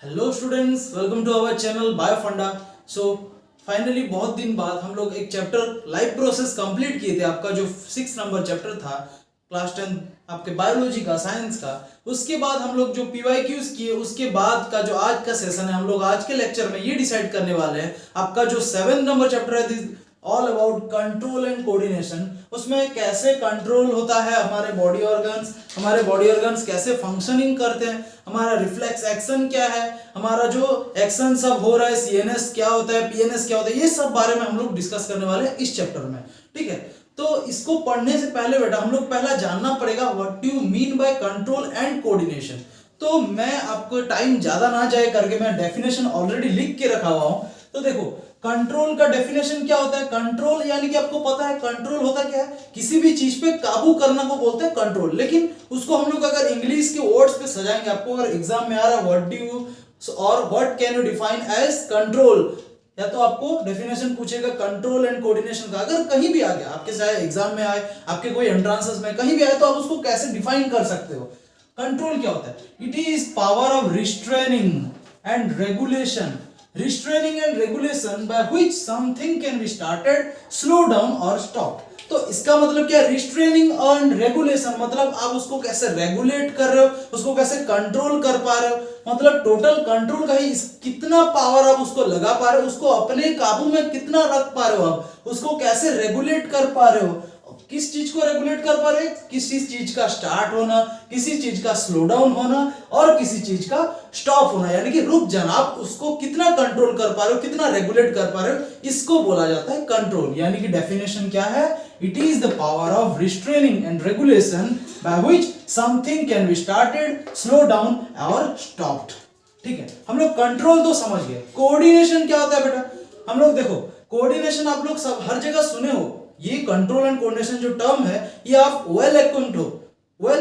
Hello students, welcome to our channel Biofunda. So finally बहुत दिन बाद हम लोग एक चैप्टर लाइफ प्रोसेस कंप्लीट किए थे। आपका जो 6 नंबर चैप्टर था क्लास 10 आपके बायोलॉजी का, साइंस का, उसके बाद हम लोग जो पीवाईक्यूज किए उसके बाद का जो आज का सेशन है, हम लोग आज के लेक्चर में ये डिसाइड करने वाले हैं आपका जो 7 नंबर चैप्टर है all about control and coordination. उसमें कैसे कंट्रोल होता है हमारे बॉडी ऑर्गन्स कैसे फंक्शनिंग करते हैं, हमारा रिफ्लेक्स एक्शन क्या है, हमारा जो एक्शन सब हो रहा है, सीएनएस क्या होता है, पीएनएस क्या होता है, ये सब बारे में हम लोग डिस्कस करने वाले हैं इस चैप्टर में। ठीक है, तो इसको पढ़ने से पहले बेटा हम लोग पहला जानना पड़ेगा what do you mean by control and coordination. तो मैं आपको टाइम ज्यादा ना जाए करके मैं डेफिनेशन ऑलरेडी लिख के रखा हुआ हूं। तो देखो कंट्रोल का डेफिनेशन क्या होता है। कंट्रोल यानी कि आपको पता है कंट्रोल होता क्या है, किसी भी चीज पे काबू करना को बोलते हैं कंट्रोल। लेकिन उसको हम लोग अगर इंग्लिश के वर्ड्स पे सजाएंगे, आपको अगर एग्जाम में आ रहा है व्हाट डू यू और what can you define as control, या तो आपको डेफिनेशन पूछेगा कंट्रोल एंड कोऑर्डिनेशन का, अगर कहीं भी आ गया आपके चाहे एग्जाम में आए, आपके कोई एंट्रांसेस में कहीं भी आए, तो आप उसको कैसे डिफाइन कर सकते हो। कंट्रोल क्या होता है, it is power of restraining and regulation, restraining and regulation by which something can be started, slow down or stop। तो इसका मतलब क्या, रिस्ट्रेनिंग एंड रेगुलेशन मतलब आप उसको कैसे रेगुलेट कर रहे हो, उसको कैसे कंट्रोल कर पा रहे हो, मतलब टोटल कंट्रोल का ही कितना पावर आप उसको लगा पा रहे हो, उसको अपने काबू में कितना रख पा रहे हो, आप उसको कैसे रेगुलेट कर पा रहे हो, किस चीज को रेगुलेट कर पा रहे हैं, किसी चीज का स्टार्ट होना, किसी चीज का स्लो डाउन होना और किसी चीज का स्टॉप होना, यानी कि रुक जाना, आप उसको कितना कंट्रोल कर पा रहे हो, कितना रेगुलेट कर पा रहे हो, इसको बोला जाता है कंट्रोल। यानी कि डेफिनेशन क्या है, it is the power of restraining and regulation by which something can be started, slow down और स्टॉप्ड। ठीक है, हम लोग कंट्रोल तो समझ गए। कोऑर्डिनेशन क्या होता है बेटा, हम लोग देखो कोऑर्डिनेशन आप लोग सब हर जगह सुने हो, ये कंट्रोल एंड कोऑर्डिनेशन जो टर्म है ये आप वेल एक्वेंट हो,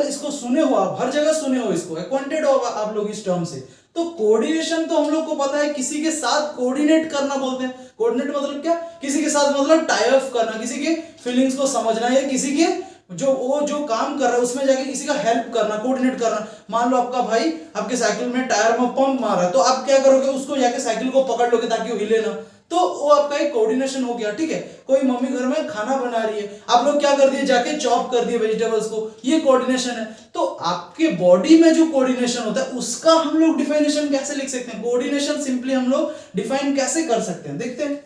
इसको सुने हो, आप हर जगह सुने हो, इसको एक्वेंटेड हो आप लोग इस टर्म से। तो कोऑर्डिनेशन तो हम लोग को पता है, किसी के साथ कोऑर्डिनेट करना बोलते हैं। कोऑर्डिनेट मतलब क्या, किसी के साथ मतलब टाई अप करना, किसी के फीलिंग्स को समझना, या किसी के जो काम कर रहा है उसमें जाके किसी का हेल्प करना, कोऑर्डिनेट करना। मान लो आपका भाई आपके साइकिल में टायर में पंप मार रहा है, तो आप क्या करोगे, उसको जाके साइकिल को पकड़ लोगे ताकि वो हिले ना, तो वो आपका एक कोऑर्डिनेशन हो गया। ठीक है, कोई मम्मी घर में खाना बना रही है, आप लोग क्या कर दिए, जाके चॉप कर दिए वेजिटेबल्स को, ये कोऑर्डिनेशन है। तो आपके बॉडी में जो कोऑर्डिनेशन होता है उसका हम लोग डिफिनेशन कैसे लिख सकते हैं, कोऑर्डिनेशन सिंपली हम लोग डिफाइन कैसे कर सकते हैं, देखते हैं।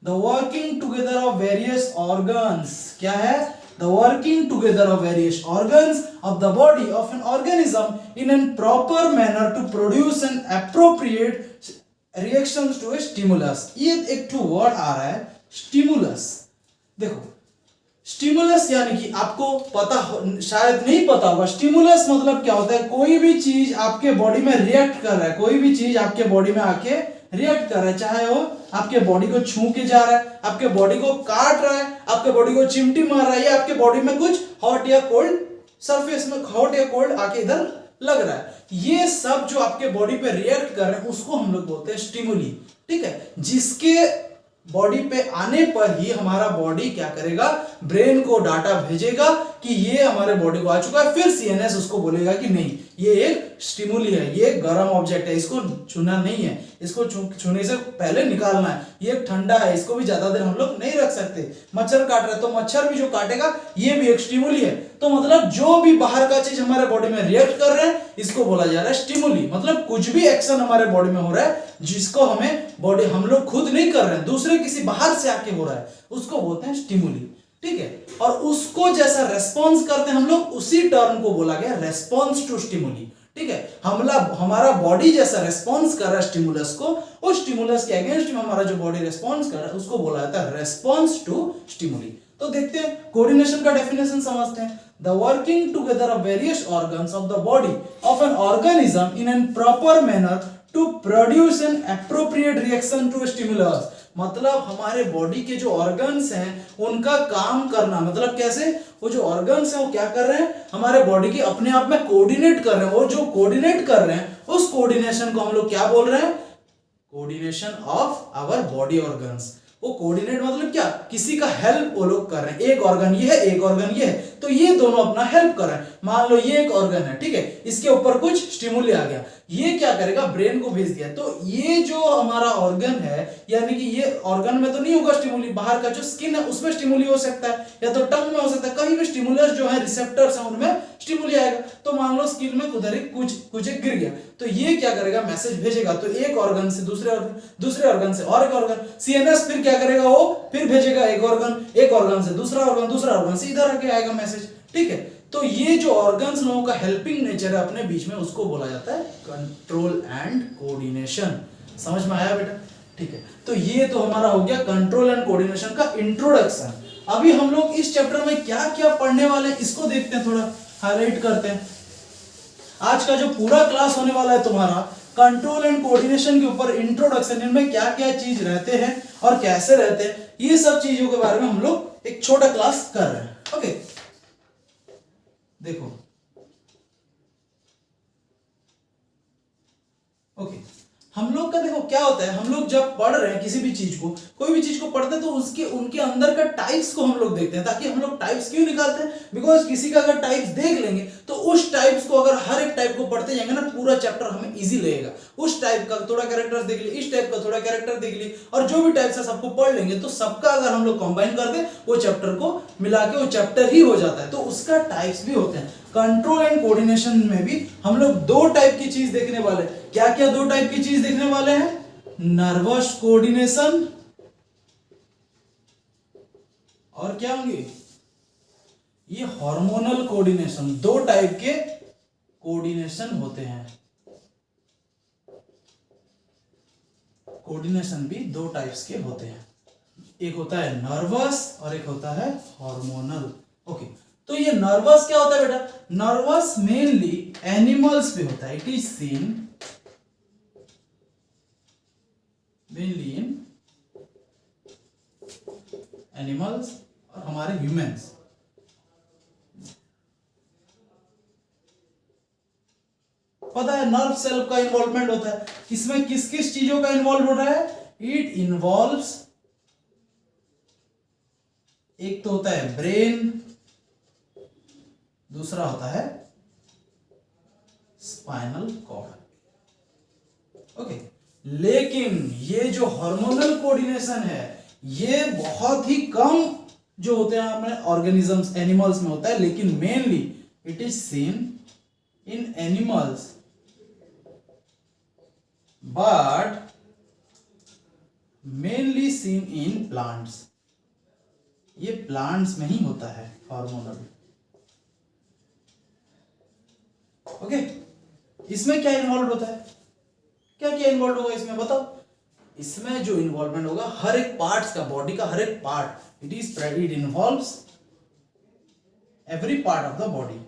The working together of various organs, क्या है, the working together of various organs of the body of an organism in a proper manner to produce an appropriate reactions to a stimulus। ये एक तो वर्ड आ रहा है stimulus. देखो stimulus यानी कि आपको पता शायद नहीं पता होगा, स्टिमुलस मतलब क्या होता है, कोई भी चीज आपके बॉडी में रिएक्ट कर रहा है, कोई भी चीज आपके बॉडी में आके रिएक्ट कर रहा है, चाहे वो आपके बॉडी को छू के जा रहा है, आपके बॉडी को काट रहा है, आपके बॉडी को चिमटी मार रहा है, या आपके बॉडी में कुछ हॉट या कोल्ड सरफेस में हॉट या कोल्ड आके इधर लग रहा है, ये सब जो आपके बॉडी पे रिएक्ट कर रहे हैं उसको हम लोग बोलते हैं स्टिमुली। ठीक है, जिसके बॉडी पे आने पर ही हमारा बॉडी क्या करेगा, ब्रेन को डाटा भेजेगा कि ये हमारे बॉडी को आ चुका है, फिर सीएनएस उसको बोलेगा कि नहीं ये एक स्टिमुली है, ये गर्म ऑब्जेक्ट है, इसको छूना नहीं है, इसको छूने से पहले निकालना है, ये ठंडा है, इसको भी ज्यादा देर हम लोग नहीं रख सकते। मच्छर काट रहा है तो मच्छर भी जो काटेगा ये भी एक स्टिमुली है। तो मतलब जो भी बाहर का चीज हमारे बॉडी में रिएक्ट कर रहे हैं इसको बोला जा रहा है स्टिमुली। मतलब कुछ भी एक्शन हमारे बॉडी में हो रहा है जिसको हमें बॉडी हम लोग खुद नहीं कर रहे हैं, दूसरे किसी बाहर से आके हो रहा है, उसको बोलते हैं स्टिमुली। ठीक है, और उसको जैसा रेस्पॉन्स करते हैं हम लोग, उसी टर्म को बोला गया रेस्पॉन्स टू स्टिमुली। ठीक है, हमारा बॉडी जैसा रेस्पॉन्स कर रहा है स्टिमुलस को, उस स्टिमुलस के अगेंस्ट में हमारा जो बॉडी रेस्पॉन्स कर रहा है उसको बोला जाता है रेस्पॉन्स टू स्टिमुली। तो देखते हैं कोऑर्डिनेशन का डेफिनेशन समझते हैं। The working together of various organs of the body of an organism in an proper manner to produce an appropriate reaction to stimulus. मतलब हमारे बॉडी के जो ऑर्गन्स हैं उनका काम करना, मतलब कैसे, वो जो ऑर्गन्स हैं वो क्या कर रहे हैं, हमारे बॉडी की अपने आप में कोऑर्डिनेट कर रहे हैं, और जो कोऑर्डिनेट कर रहे हैं उस कोऑर्डिनेशन को हम लोग क्या बोल रहे हैं, coordination of our body organs. वो कोऑर्डिनेट मतलब क्या, किसी का हेल्प वो लोग कर रहे हैं, एक ऑर्गन ये है एक ऑर्गन ये है, तो ये दोनों अपना हेल्प कर रहे हैं। मान लो ये एक ऑर्गन है, ठीक है, इसके ऊपर कुछ स्टिमुली आ गया, ये क्या करेगा, ब्रेन को भेज दिया, तो ये जो हमारा ऑर्गन है, यानी कि ये ऑर्गन में तो नहीं होगा स्टिमुली, बाहर का जो स्किन है उसमें स्टिमुली हो सकता है, या तो टंग में हो सकता है, कहीं भी स्टिमुलस जो है रिसेप्टर्स है उनमें स्टिमुली आएगा। तो मान लो स्किन में उधर ही कुछ एक गिर गया, तो ये क्या करेगा, मैसेज भेजेगा, तो एक ऑर्गन से दूसरे ऑर्गन से और एक ऑर्गन, सीएनएस फिर क्या करेगा, वो फिर भेजेगा एक ऑर्गन से दूसरा ऑर्गन से इधर आके आएगा मैसेज, ठीक है। तो ये जो ऑर्गन्स लोगों का हेल्पिंग नेचर है अपने बीच में, उसको बोला जाता है कंट्रोल एंड कोऑर्डिनेशन। समझ में आया बेटा, ठीक है। तो ये तो हमारा हो गया कंट्रोल एंड कोऑर्डिनेशन का इंट्रोडक्शन। अभी हम लोग इस चैप्टर में क्या क्या पढ़ने वाले हैं इसको देखते हैं, थोड़ा हाईलाइट करते हैं। आज का जो पूरा क्लास होने वाला है तुम्हारा कंट्रोल एंड कोऑर्डिनेशन के ऊपर इंट्रोडक्शन, इनमें क्या क्या चीज रहते हैं और कैसे रहते हैं, ये सब चीजों के बारे में हम लोग एक छोटा क्लास कर रहे हैं। ओके, देखो, ओके, हम लोग का देखो क्या होता है, हम लोग जब पढ़ रहे हैं किसी भी चीज को, कोई भी चीज को पढ़ते हैं तो उसके उनके अंदर का टाइप्स को हम लोग देखते हैं, ताकि हम लोग टाइप्स क्यों निकालते हैं, बिकॉज किसी का अगर टाइप्स देख लेंगे तो उस टाइप्स को अगर हर एक टाइप को पढ़ते जाएंगे ना, पूरा चैप्टर हमें इजी लगेगा। उस टाइप का थोड़ा कैरेक्टर देख लिए, इस टाइप का थोड़ा कैरेक्टर देख लिए, और जो भी टाइप्स है सबको पढ़ लेंगे, तो सबका अगर हम लोग कंबाइन कर दे वो चैप्टर को मिला के वो चैप्टर ही हो जाता है। तो उसका टाइप्स भी होते हैं। कंट्रोल एंड कोऑर्डिनेशन में भी हम लोग दो टाइप की चीज देखने वाले हैं। क्या क्या दो टाइप की चीज देखने वाले हैं, नर्वस कोऑर्डिनेशन और क्या होंगे, ये हार्मोनल कोऑर्डिनेशन। दो टाइप के कोऑर्डिनेशन होते हैं, कोऑर्डिनेशन भी दो टाइप्स के होते हैं, एक होता है नर्वस और एक होता है हार्मोनल। ओके, तो ये नर्वस क्या होता है बेटा, नर्वस मेनली एनिमल्स पे होता है, it is seen mainly in animals और हमारे ह्यूमंस। पता है नर्व सेल का इन्वॉल्वमेंट होता है, इसमें किस किस चीजों का इन्वॉल्व हो रहा है, इट इन्वॉल्व्स, एक तो होता है ब्रेन, दूसरा होता है स्पाइनल कॉर्ड। ओके, लेकिन ये जो हार्मोनल कोऑर्डिनेशन है ये बहुत ही कम जो होते हैं हमारे ऑर्गेनिजम्स एनिमल्स में होता है, लेकिन mainly it is seen in animals but mainly seen in plants. ये प्लांट्स में ही होता है हार्मोनल। ओके, इसमें क्या इन्वॉल्व होता है, क्या क्या इन्वॉल्व होगा इसमें बताओ। इसमें जो इन्वॉल्वमेंट होगा हर एक पार्ट्स का, बॉडी का हर एक part, it involves every part of the body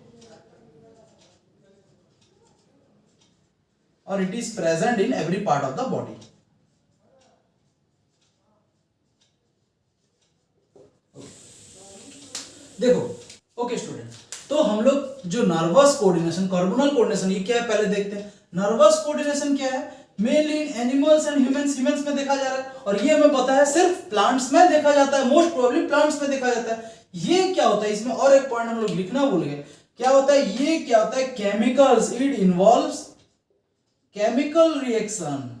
और it is present in every part of the body. देखो ओके स्टूडेंट, तो हम लोग जो नर्वस कोऑर्डिनेशन, हार्मोनल कोऑर्डिनेशन, ये क्या है पहले देखते हैं। नर्वस कोऑर्डिनेशन क्या है, mainly in animals and humans में देखा जा रहा है, और ये हमें पता है सिर्फ प्लांट्स में देखा जाता है, मोस्ट प्रोबेबली प्लांट्स में देखा जाता है। ये क्या होता है, इसमें और एक पॉइंट हम लोग लिखना भूल गए, क्या होता है, ये क्या होता है, chemicals, it involves chemical reaction,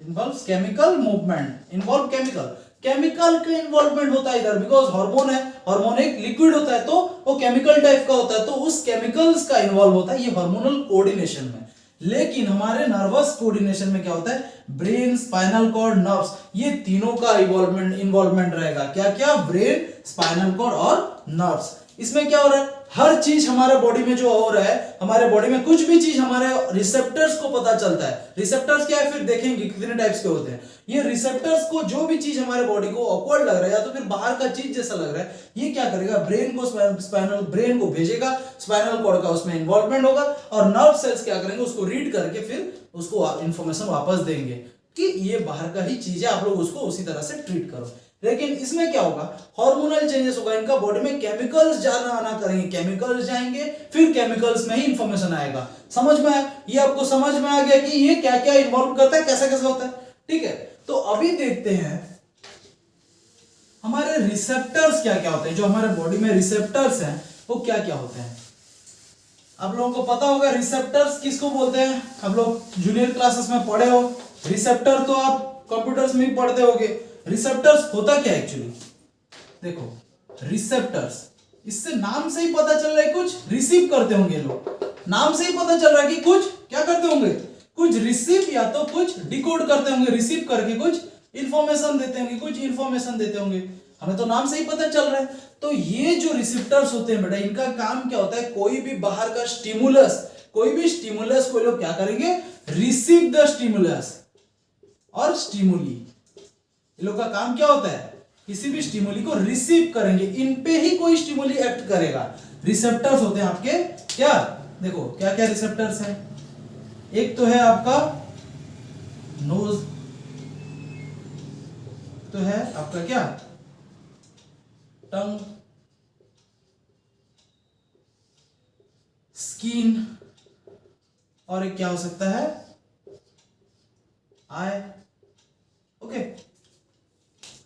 involves chemical movement, involve chemical का इन्वॉल्वमेंट होता है इधर, बिकॉज हार्मोन है, हार्मोन एक लिक्विड होता है तो वो केमिकल टाइप का होता है, तो उस केमिकल्स का इन्वॉल्व होता है ये हार्मोनल कोऑर्डिनेशन में। लेकिन हमारे नर्वस कोऑर्डिनेशन में क्या होता है, ब्रेन, स्पाइनल कॉर्ड, नर्व्स, ये तीनों का इन्वॉल्वमेंट रहेगा। क्या क्या, ब्रेन, स्पाइनल कॉर्ड और नर्व्स। इसमें क्या हो रहा है, हर चीज हमारे बॉडी में जो हो रहा है, हमारे बॉडी में कुछ भी चीज हमारे रिसेप्टर्स को पता चलता है। रिसेप्टर्स क्या है, फिर देखेंगे कितने टाइप्स के होते हैं। ये रिसेप्टर्स को जो भी चीज हमारे बॉडी को ऑकवर्ड लग रहा है या तो फिर बाहर का चीज जैसा लग रहा है, ये क्या करेगा, ब्रेन को भेजेगा, स्पाइनल कॉर्ड का उसमें इन्वॉल्वमेंट होगा, और नर्व सेल्स क्या करेंगे, उसको रीड करके फिर उसको इंफॉर्मेशन वापस देंगे कि ये बाहर का ही चीज है, आप लोग उसको उसी तरह से ट्रीट करो। लेकिन इसमें क्या होगा, हार्मोनल चेंजेस होगा, इनका बॉडी में केमिकल्स जाना आना करेंगे, केमिकल्स जाएंगे, फिर केमिकल्स में ही इंफॉर्मेशन आएगा। समझ में आया, ये आपको समझ में आ गया कि ये क्या क्या इन्वॉल्व करता है, कैसा कैसा होता है, ठीक है। तो अभी देखते हैं हमारे रिसेप्टर्स क्या क्या होते हैं। जो हमारे बॉडी में रिसेप्टर्स हैं वो क्या क्या होते हैं। आप लोगों को पता होगा रिसेप्टर्स किसको बोलते हैं, आप लोग जूनियर क्लासेस में पढ़े हो। रिसेप्टर तो आप कंप्यूटर्स में ही पढ़ते होगे। रिसेप्टर्स होता क्या एक्चुअली, देखो रिसेप्टर्स, इससे नाम से ही पता चल रहा है कुछ रिसीव करते होंगे लोग। नाम से ही पता चल रहा है कि कुछ क्या करते होंगे, कुछ रिसीव या तो कुछ डिकोड करते होंगे, रिसीव करके कुछ इंफॉर्मेशन देते होंगे, कुछ इंफॉर्मेशन देते होंगे। हमें तो नाम से ही पता चल रहा है। तो ये जो रिसेप्टर्स होते हैं बेटा, इनका काम क्या होता है, कोई भी बाहर का स्टिमुलस, कोई भी स्टिमुलस को लोग क्या करेंगे, रिसीव द स्टिमुलस और स्टिमुली। ये लोग का काम क्या होता है, किसी भी स्टिमुली को रिसीव करेंगे, इन पे ही कोई स्टिमुली एक्ट करेगा। रिसेप्टर्स होते हैं आपके क्या, देखो क्या क्या रिसेप्टर्स हैं। एक तो है आपका नोज, तो है आपका क्या टंग, स्किन, और एक क्या हो सकता है आई। ओके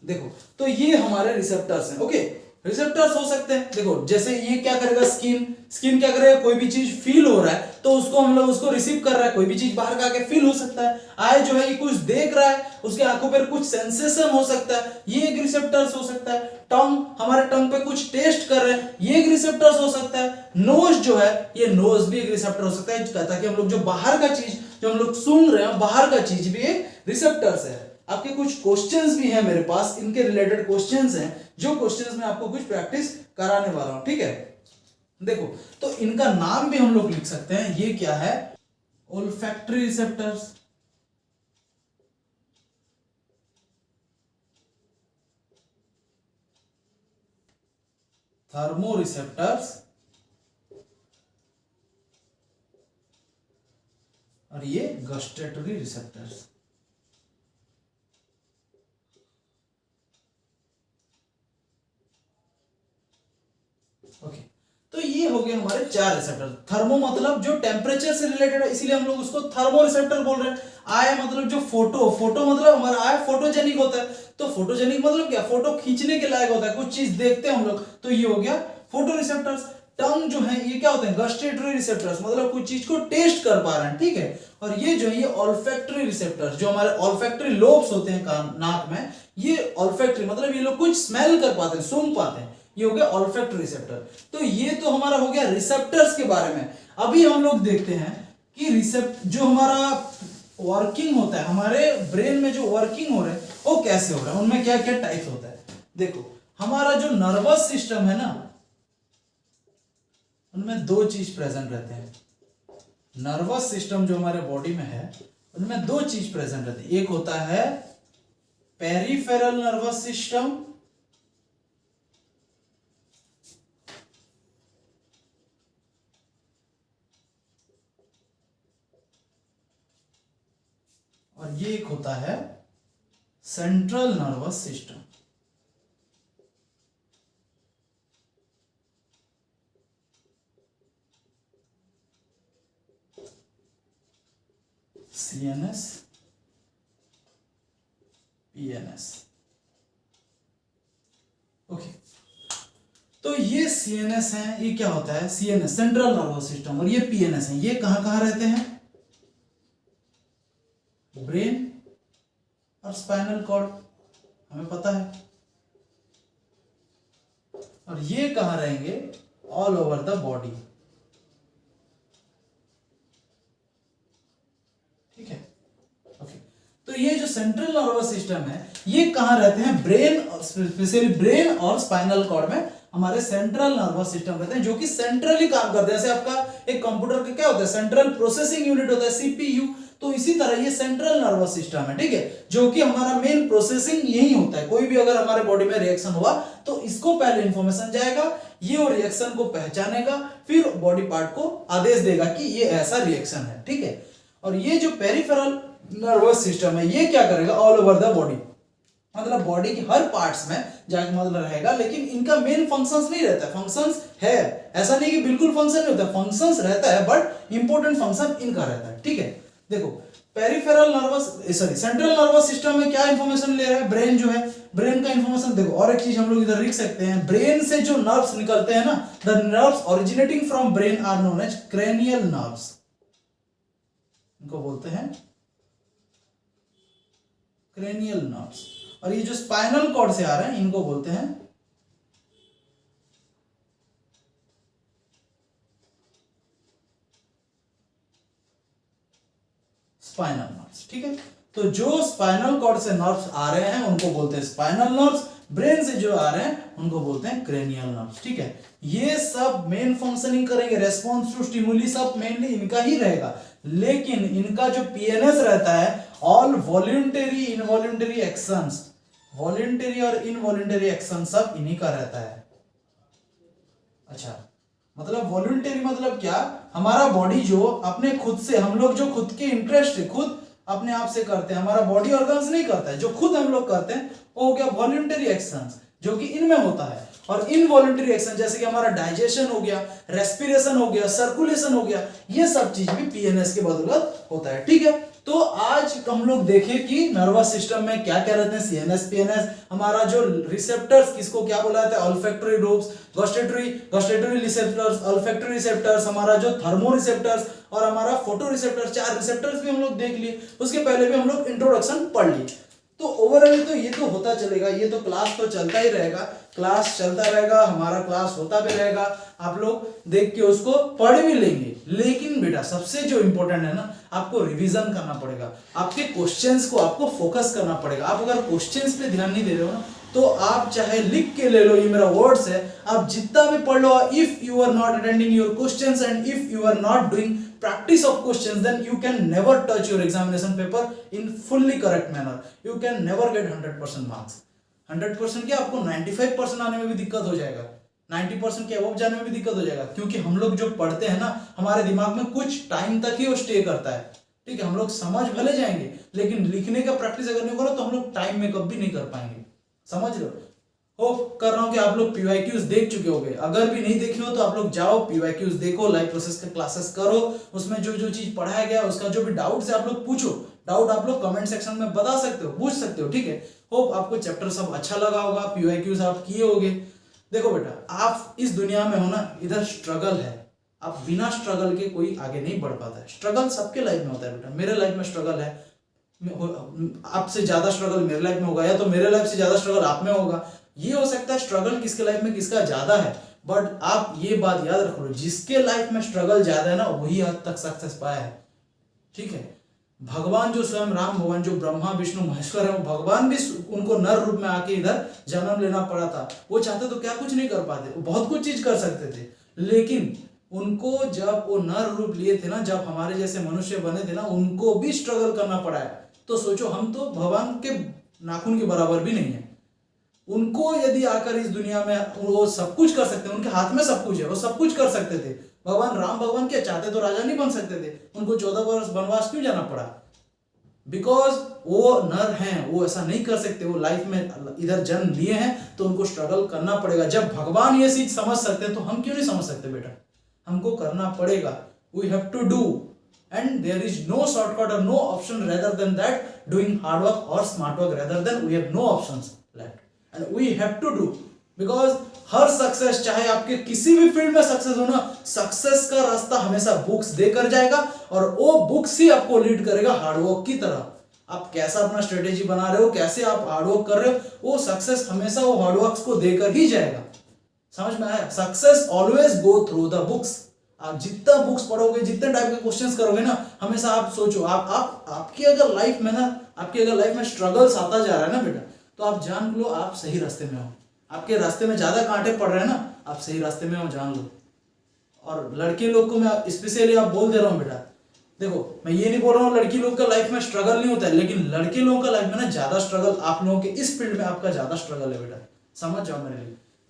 देखो, तो ये हमारे रिसेप्टर्स हैं। ओके रिसेप्टर्स हो सकते हैं, देखो जैसे ये क्या करेगा, स्किन, स्किन क्या करेगा, कोई भी चीज फील हो रहा है तो उसको हम लोग उसको रिसीव कर रहा है, कोई भी चीज बाहर का आके फील हो सकता है। आई जो है ये कुछ देख रहा है, उसके आंखों पर कुछ सेंसेशन हो सकता है, ये एक रिसेप्टर्स हो सकता है। टंग, हमारे टंग पे कुछ टेस्ट कर रहे हैं, ये एक रिसेप्टर्स हो सकता है। नोज जो है, ये नोज भी एक रिसेप्टर हो सकता है, ताकि हम लोग जो बाहर का चीज जो हम लोग सूंघ रहे हैं, बाहर का चीज भी एक रिसेप्टर्स है। आपके कुछ क्वेश्चंस भी हैं मेरे पास, इनके रिलेटेड क्वेश्चंस हैं, जो क्वेश्चंस मैं आपको कुछ प्रैक्टिस कराने वाला हूं, ठीक है। देखो तो इनका नाम भी हम लोग लिख सकते हैं। ये क्या है, ओल्फैक्टरी रिसेप्टर्स, थर्मो रिसेप्टर्स, और ये गस्टेटरी रिसेप्टर्स। ओके तो ये हो गए हमारे चार रिसेप्टर। थर्मो मतलब जो टेम्परेचर से रिलेटेड है, इसीलिए हम लोग उसको थर्मो रिसेप्टर बोल रहे हैं। आय मतलब जो फोटो, फोटो मतलब हमारा आय फोटोजेनिक होता है, तो फोटोजेनिक मतलब क्या, फोटो खींचने के लायक होता है, कुछ चीज देखते हैं हम लोग, तो ये हो गया फोटो रिसेप्टर्स। टंग जो है ये क्या होते हैं, गस्टेटरी रिसेप्टर्स, मतलब कुछ चीज को टेस्ट कर पा रहे हैं, ठीक है। और ये जो है ये ऑल्फैक्टरी रिसेप्टर्स, जो हमारे ऑल्फैक्टरी लोब्स होते हैं कान नाक में, ये ऑल्फैक्टरी मतलब ये लोग कुछ स्मेल कर पाते हैं, सूंघ पाते हैं, ये हो गया ऑल्फैक्टरी रिसेप्टर। तो ये तो हमारा हो गया रिसेप्टर्स के बारे में। अभी हम लोग देखते हैं कि जो हमारा वर्किंग होता है, हमारे ब्रेन में जो वर्किंग हो रहा है वो कैसे हो रहा है, उनमें क्या क्या टाइप्स होता है। देखो हमारा जो नर्वस सिस्टम है ना, उनमें दो चीज प्रेजेंट रहते हैं। नर्वस सिस्टम जो हमारे बॉडी में है उनमें दो चीज प्रेजेंट रहती है। एक होता है पेरिफेरल नर्वस सिस्टम, और ये एक होता है central nervous system. CNS, PNS। Okay तो ये CNS है, ये क्या होता है, CNS सेंट्रल नर्वस सिस्टम, और ये PNS है, ये कहां कहां रहते हैं, ब्रेन और स्पाइनल कॉर्ड, हमें पता है। और ये कहां रहेंगे, ऑल ओवर द बॉडी, ठीक है। ओके तो ये जो सेंट्रल नर्वस सिस्टम है ये कहां रहते हैं, ब्रेन, स्पेशली ब्रेन और स्पाइनल कॉर्ड में हमारे सेंट्रल नर्वस सिस्टम रहते हैं, जो कि सेंट्रली काम करते हैं। जैसे आपका एक कंप्यूटर का क्या होता है, सेंट्रल प्रोसेसिंग यूनिट होता है, CPU, तो इसी तरह ये सेंट्रल नर्वस सिस्टम है, ठीक है, जो कि हमारा मेन प्रोसेसिंग यही होता है। कोई भी अगर हमारे बॉडी में रिएक्शन हुआ तो इसको पहले इंफॉर्मेशन जाएगा, ये और रिएक्शन को पहचानेगा, फिर बॉडी पार्ट को आदेश देगा कि ये ऐसा रिएक्शन है, ठीक है। और ये जो पेरिफेरल नर्वस सिस्टम है ये क्या करेगा, ऑल ओवर द बॉडी, मतलब बॉडी के हर पार्ट्स में जाके मतलब रहेगा, लेकिन इनका मेन फंक्शंस नहीं रहता है। फंक्शंस है, ऐसा नहीं कि बिल्कुल फंक्शन नहीं होता, फंक्शंस रहता है, बट इंपॉर्टेंट फंक्शन इनका रहता है, ठीक है। देखो peripheral nervous sorry central nervous system में क्या इंफॉर्मेशन ले रहा है, ब्रेन जो है, ब्रेन का इंफॉर्मेशन। देखो और एक चीज हम लोग इधर लिख सकते हैं, ब्रेन से जो नर्व्स निकलते हैं ना, the nerves originating from brain are known as cranial nerves, इनको बोलते हैं क्रेनियल नर्व्स। और ये जो स्पाइनल कॉर्ड से आ रहे हैं इनको बोलते हैं स्पाइनल नर्व्स। ठीक है, तो जो स्पाइनल कॉर्ड से नर्व्स आ रहे हैं उनको बोलते हैं स्पाइनल नर्व्स, ब्रेन से जो आ रहे हैं उनको बोलते हैं क्रेनियल नर्व्स। ठीक है, ये सब मेन फंक्शनिंग करेंगे, रेस्पॉन्स टू स्टिमुली सब मेनली इनका ही रहेगा, लेकिन इनका जो पीएनएस रहता है, all voluntary involuntary actions, voluntary और इनवॉलंटरी एक्शन सब इन्हीं का रहता है। अच्छा, मतलब वॉलंटरी मतलब क्या, हमारा बॉडी जो अपने खुद से, हम लोग जो खुद के इंटरेस्ट है खुद अपने आप से करते हैं, हमारा बॉडी ऑर्गन्स नहीं करता है, जो खुद हम लोग करते हैं वो हो गया वॉलंटरी एक्शंस, जो कि इनमें होता है। और इनवॉलंटरी एक्शन जैसे कि हमारा डाइजेशन हो गया, रेस्पिरेशन हो गया, सर्कुलेशन हो गया, ये सब चीज भी पीएनएस के बदौलत होता है। ठीक है, तो आज हम लोग देखें कि नर्वस सिस्टम में क्या क्या रहते हैं, सीएनएस, पीएनएस, हमारा जो रिसेप्टर्स, किसको क्या बोला जाता है, olfactory lubes, gustatory receptors, olfactory receptors, हमारा जो थर्मो रिसेप्टर्स और हमारा फोटो रिसेप्टर्स, 4 रिसेप्टर्स भी हम लोग देख लिए, उसके पहले भी हम लोग इंट्रोडक्शन पढ़ लिए। तो ओवरऑल तो ये तो होता चलेगा, ये तो क्लास तो चलता ही रहेगा, क्लास चलता रहेगा, हमारा क्लास होता भी रहेगा, आप लोग देख के उसको पढ़ भी लेंगे। लेकिन बेटा सबसे जो इंपॉर्टेंट है ना, आपको रिवीजन करना पड़ेगा, आपके क्वेश्चंस को आपको फोकस करना पड़ेगा। आप अगर क्वेश्चंस पे ध्यान नहीं दे रहे हो ना, तो आप चाहे लिख के ले लो, ये मेरा वर्ड्स है, आप जितना भी पढ़ लो, if you are not attending your questions and if you are not doing practice of questions, then you can never touch your examination paper in fully correct manner, you can never get 100% marks। 100% क्या, आपको 95% आने में भी दिक्कत हो जाएगा, 90% के above जाने में भी दिक्कत हो जाएगा, क्योंकि हम लोग जो पढ़ते हैं ना, हमारे दिमाग में कुछ टाइम तक ही वो स्टे करता है। ठीक है, हम लोग समझ भले जाएंगे, लेकिन लिखने का प्रैक्टिस अगर नहीं होगा तो हम लोग टाइम में कभी नहीं कर पाएंगे। समझ लो, होप कर रहा हूं कि आप लोग पीवाईक्यूज देख चुके होंगे, अगर भी नहीं देखे हो तो आप लोग जाओ पीवाईक्यूज देखो, लाइव प्रोसेस के क्लासेस करो, उसमें जो जो चीज पढ़ाया गया उसका जो भी डाउट है आप लोग पूछो, डाउट आप लोग कमेंट सेक्शन में बता सकते हो, पूछ सकते हो। ठीक है, होप आपको चैप्टर सब अच्छा लगा होगा, पीवाईक्यूज आप किए होंगे। देखो बेटा, आप इस दुनिया में हो ना, इधर स्ट्रगल है, आप बिना स्ट्रगल के कोई आगे नहीं बढ़ पाता है। स्ट्रगल सबके लाइफ में होता है बेटा, मेरे लाइफ में स्ट्रगल है, आपसे ज्यादा स्ट्रगल मेरे लाइफ में होगा, या तो मेरे लाइफ से ज्यादा स्ट्रगल आप में होगा, ये हो सकता है स्ट्रगल किसके लाइफ में किसका ज्यादा है। बट आप ये बात याद रख लो, जिसके लाइफ में स्ट्रगल ज्यादा है ना, वही आज तक सक्सेस पाया है। ठीक है, भगवान जो स्वयं राम भगवान जो ब्रह्मा विष्णु महेश्वर है, वो भगवान भी उनको नर रूप में आके इधर जन्म लेना पड़ा था। वो चाहते तो क्या कुछ नहीं कर पाते, वो बहुत कुछ चीज कर सकते थे, लेकिन उनको जब वो नर रूप लिए थे ना, जब हमारे जैसे मनुष्य बने थे ना, उनको भी स्ट्रगल करना पड़ा है। तो सोचो, हम तो भगवान के नाखून के बराबर भी नहीं है, उनको यदि आकर इस दुनिया में वो सब कुछ कर सकते हैं, उनके हाथ में सब कुछ है, वो सब कुछ कर सकते थे। भगवान राम भगवान क्या चाहते तो राजा नहीं बन सकते थे, उनको 14 वर्ष वनवास क्यों जाना पड़ा? बिकॉज वो नर हैं, वो ऐसा नहीं कर सकते, वो लाइफ में इधर जन्म लिए हैं तो उनको स्ट्रगल करना पड़ेगा। जब भगवान ये चीज समझ सकते हैं तो हम क्यों नहीं समझ सकते बेटा? हमको करना पड़ेगा, we have to do, and there is no shortcut or no option rather than that doing hard work or smart work, rather than we have no options left and we have to do, because her success, चाहे आपके किसी भी field में success हो ना, success का रास्ता हमेशा बुक्स देकर जाएगा और वो बुक्स ही आपको लीड करेगा हार्डवर्क की तरह। आप कैसा अपना स्ट्रेटेजी बना रहे हो, कैसे आप हार्डवर्क कर रहे हो, वो सक्सेस हमेशा वो हार्डवर्क को देकर ही जाएगा। समझ में आया? Success always go through the books. आप जितना बुक्स पढ़ोगे, जितने टाइप के क्वेश्चंस करोगे ना, हमेशा आप सोचो, आपकी अगर लाइफ में ना, आपकी अगर लाइफ में स्ट्रगल्स आता जा रहा है ना बेटा, तो आप जान लो आप सही रास्ते में हो। आपके रास्ते में ज्यादा कांटे पड़ रहे हैं ना, आप सही रास्ते में हो, जान लो। और लड़के लोग को मैं स्पेशली आप बोल दे रहा हूँ बेटा, देखो मैं ये नहीं बोल रहा हूँ लड़की लोग का लाइफ में स्ट्रगल नहीं होता है, लेकिन लड़के लोगों का लाइफ में ना ज्यादा स्ट्रगल, आप लोगों के इस फील्ड में आपका ज्यादा स्ट्रगल है बेटा। समझ जाओ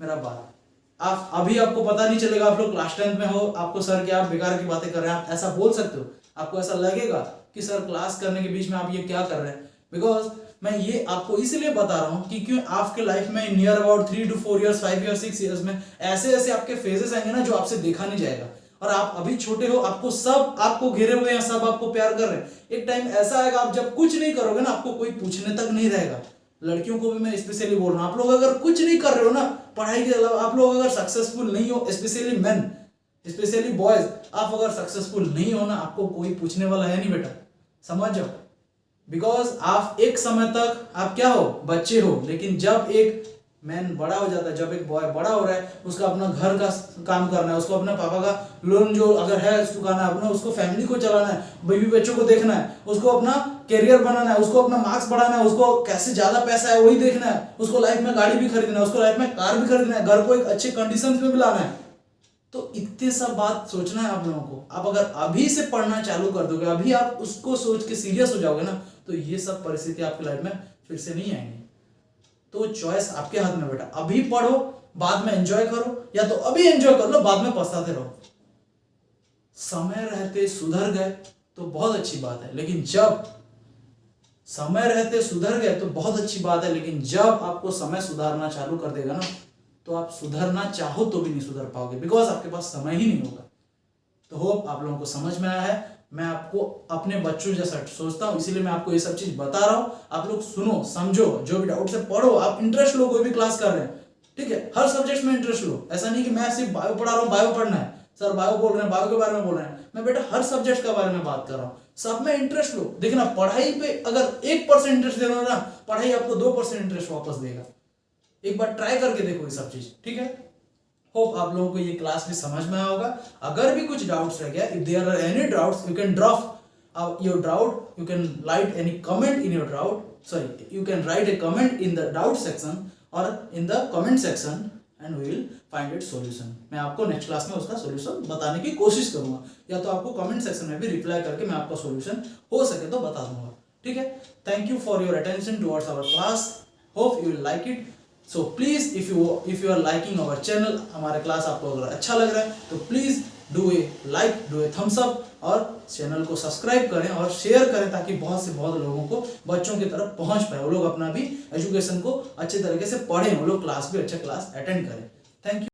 मेरा बात। आप अभी आपको पता नहीं चलेगा, आप लोग क्लास 10 में हो, आपको सर क्या आप बेकार की बातें कर रहे हैं, आप ऐसा बोल सकते हो, आपको ऐसा लगेगा कि सर क्लास करने के बीच में आप ये क्या कर रहे हैं। बिकॉज मैं ये आपको इसलिए बता रहा हूँ कि क्यों आपके लाइफ में near about 3 to 4 years 5 years 6 years में ऐसे ऐसे आपके फेजेस आएंगे ना जो आपसे देखा नहीं जाएगा, और आप अभी छोटे हो, आपको सब आपको घेरे हुए हैं, सब आपको प्यार कर रहे हैं। एक टाइम ऐसा आएगा आप जब कुछ नहीं करोगे ना, आपको कोई पूछने तक नहीं रहेगा। लड़कियों को भी मैं स्पेशली बोल रहा हूँ, आप लोग अगर कुछ नहीं कर रहे हो ना पढ़ाई के अलावा, आप लोग अगर सक्सेसफुल नहीं हो, स्पेशली मेन, स्पेशली बॉयज, आप अगर सक्सेसफुल नहीं हो ना, आपको कोई पूछने वाला है नहीं बेटा, समझ जाओ। बिकॉज आप एक समय तक आप क्या हो, बच्चे हो, लेकिन जब एक मैन बड़ा हो जाता है, जब एक बॉय बड़ा हो रहा है, उसका अपना घर का काम करना है, उसको अपने पापा का लोन जो अगर है चुकाना है, अपना उसको फैमिली को चलाना है, बीवी बच्चों को देखना है, उसको अपना करियर बनाना है, उसको अपना मार्क्स बढ़ाना है, उसको कैसे ज्यादा पैसा है वही देखना है, उसको लाइफ में गाड़ी भी खरीदना है, उसको लाइफ में कार भी खरीदना है, घर को एक अच्छे कंडीशन में भी लाना है। तो इतने सब बात सोचना है आप लोगों को। आप अगर अभी से पढ़ना चालू कर दोगे, अभी आप उसको सोच के सीरियस हो जाओगे ना, तो ये सब परिस्थिति आपकी लाइफ में फिर से नहीं आएंगी। तो चॉइस आपके हाथ में बेटा, अभी पढ़ो बाद में एंजॉय करो, या तो अभी एंजॉय कर लो बाद में पछताते रहो। समय रहते सुधर गए तो बहुत अच्छी बात है, लेकिन जब समय रहते सुधर गए तो बहुत अच्छी बात है, लेकिन जब आपको समय सुधारना चालू कर देगा ना, तो आप सुधरना चाहो तो भी नहीं सुधर पाओगे, बिकॉज आपके पास समय ही नहीं होगा। तो होप आप लोगों को समझ में आया है। मैं आपको अपने बच्चों जैसा सोचता हूँ, इसीलिए मैं आपको ये सब चीज बता रहा हूँ। आप लोग सुनो, समझो, जो भी डाउट से पढ़ो, आप इंटरेस्ट लो, कोई भी क्लास कर रहे हैं, ठीक है, हर सब्जेक्ट में इंटरेस्ट लो। ऐसा नहीं कि मैं सिर्फ बायो पढ़ा रहा हूँ, बायो पढ़ना है, सर बायो बोल रहे हैं, बायो के बारे में बोल रहे हैं। मैं बेटा हर सब्जेक्ट के बारे में बात कर रहा हूँ, सब में इंटरेस्ट लो। देखना, पढ़ाई पे अगर 1% इंटरेस्ट दे रहे हो ना, पढ़ाई आपको 2% इंटरेस्ट वापस देगा। एक बार ट्राई करके देखो ये सब चीज, ठीक है। होप आप लोगों को ये क्लास भी समझ में आया होगा। अगर भी कुछ डाउट्स रह गया, if there are any doubts, you can drop your doubt, you can write any comment in your doubt, sorry, you can write a comment in the doubt section or in the comment section and we will find it solution. मैं आपको next class में उसका solution बताने की कोशिश करूंगा, या तो आपको कमेंट सेक्शन में भी रिप्लाई करके मैं आपका सॉल्यूशन हो सके तो बता दूंगा, ठीक है। Thank you for your attention towards our class, hope you will like it. So please if you are liking our channel, हमारे क्लास आपको अगर अच्छा लग रहा है तो please do a like, do a thumbs up, और चैनल को सब्सक्राइब करें और शेयर करें, ताकि बहुत से बहुत लोगों को, बच्चों की तरफ पहुंच पाए, वो लोग अपना भी एजुकेशन को अच्छे तरीके से पढ़ें, वो लोग क्लास भी अच्छा क्लास अटेंड करें। Thank you.